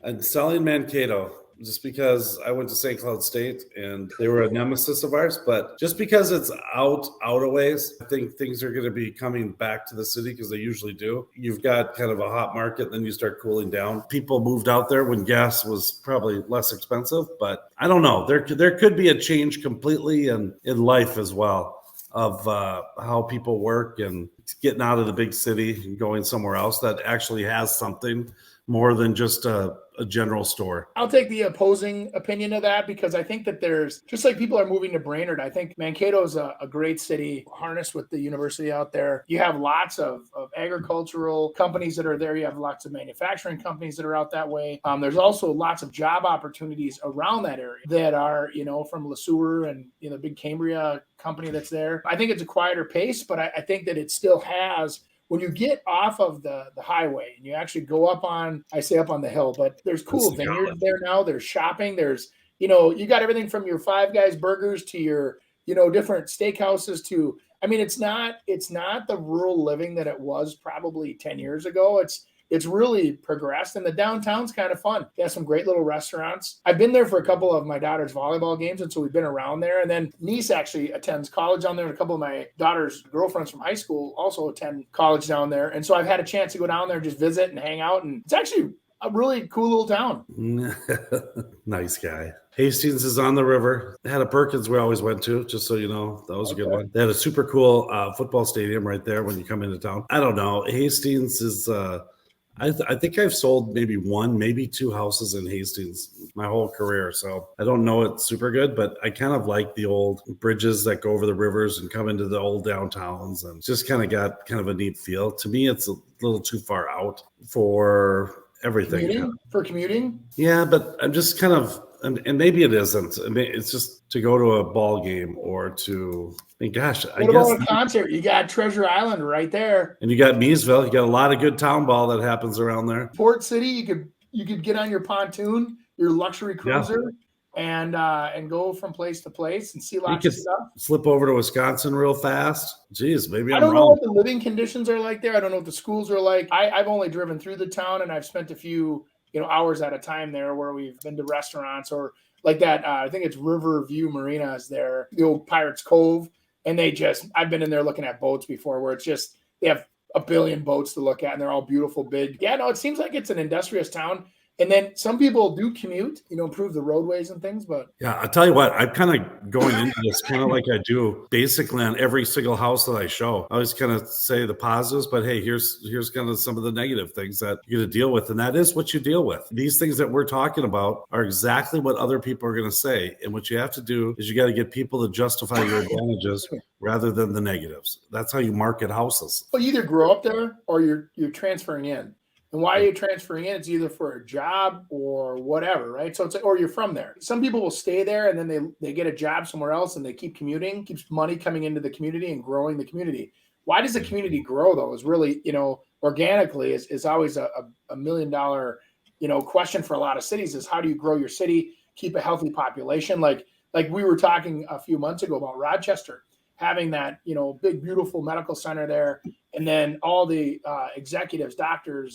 I'm selling Mankato just because I went to St. Cloud State and they were a nemesis of ours. But just because it's out a ways, I think things are going to be coming back to the city because they usually do. You've got kind of a hot market, then you start cooling down. People moved out there when gas was probably less expensive, but I don't know. There could be a change completely in life as well of how people work and getting out of the big city and going somewhere else that actually has something more than just a general store. I'll take the opposing opinion of that because I think that there's, just like people are moving to Brainerd, I think Mankato is a great city, harnessed with the university out there. You have lots of agricultural companies that are there. You have lots of manufacturing companies that are out that way. There's also lots of job opportunities around that area that are, from LeSueur and, big Cambria company that's there. I think it's a quieter pace, but I think that it still has, when you get off of the highway and you actually go up on the hill, but there's cool vineyards there now. There's shopping. There's, you got everything from your Five Guys burgers to your, different steakhouses to, it's not the rural living that it was probably 10 years ago. It's really progressed, and the downtown's kind of fun. They have some great little restaurants. I've been there for a couple of my daughter's volleyball games, and so we've been around there. And then niece actually attends college down there, and a couple of my daughter's girlfriends from high school also attend college down there. And so I've had a chance to go down there and just visit and hang out, and it's actually a really cool little town. Nice guy. Hastings is on the river. They had a Perkins we always went to, just so you know. That was a good one. They had a super cool football stadium right there when you come into town. I don't know. Hastings is... I think I've sold maybe one, maybe two houses in Hastings my whole career. So I don't know it's super good, but I kind of like the old bridges that go over the rivers and come into the old downtowns, and just kind of got kind of a neat feel. To me, it's a little too far out for everything. For commuting? Yeah, but I'm just kind of, and maybe it isn't. I mean, it's just to go to a ball game or to, I guess. What about a concert? You got Treasure Island right there. And you got Meesville. You got a lot of good town ball that happens around there. Port City, you could get on your pontoon, your luxury cruiser, and go from place to place and see lots of stuff. Slip over to Wisconsin real fast. Jeez, maybe I don't know what the living conditions are like there. I don't know what the schools are like. I've only driven through the town, and I've spent a few hours at a time there where we've been to restaurants or like that. I think it's Riverview Marina is there, the old Pirates Cove. And I've been in there looking at boats before where it's just, they have a billion boats to look at and they're all beautiful, big. Yeah, no, it seems like it's an industrious town. And then some people do commute, improve the roadways and things, but. Yeah, I'll tell you what, I'm kind of going into this kind of like I do basically on every single house that I show. I always kind of say the positives, but hey, here's kind of some of the negative things that you're going to deal with. And that is what you deal with. These things that we're talking about are exactly what other people are going to say. And what you have to do is you got to get people to justify your advantages rather than the negatives. That's how you market houses. Well, you either grow up there or you're transferring in. And why are you transferring in? It's either for a job or whatever, right? So it's like, or you're from there. Some people will stay there and then they get a job somewhere else and they keep commuting, keeps money coming into the community and growing the community. Why does the community grow though? Is really, organically is always a $1 million, question for a lot of cities is how do you grow your city, keep a healthy population? Like we were talking a few months ago about Rochester having that, big, beautiful medical center there. And then all the executives, doctors,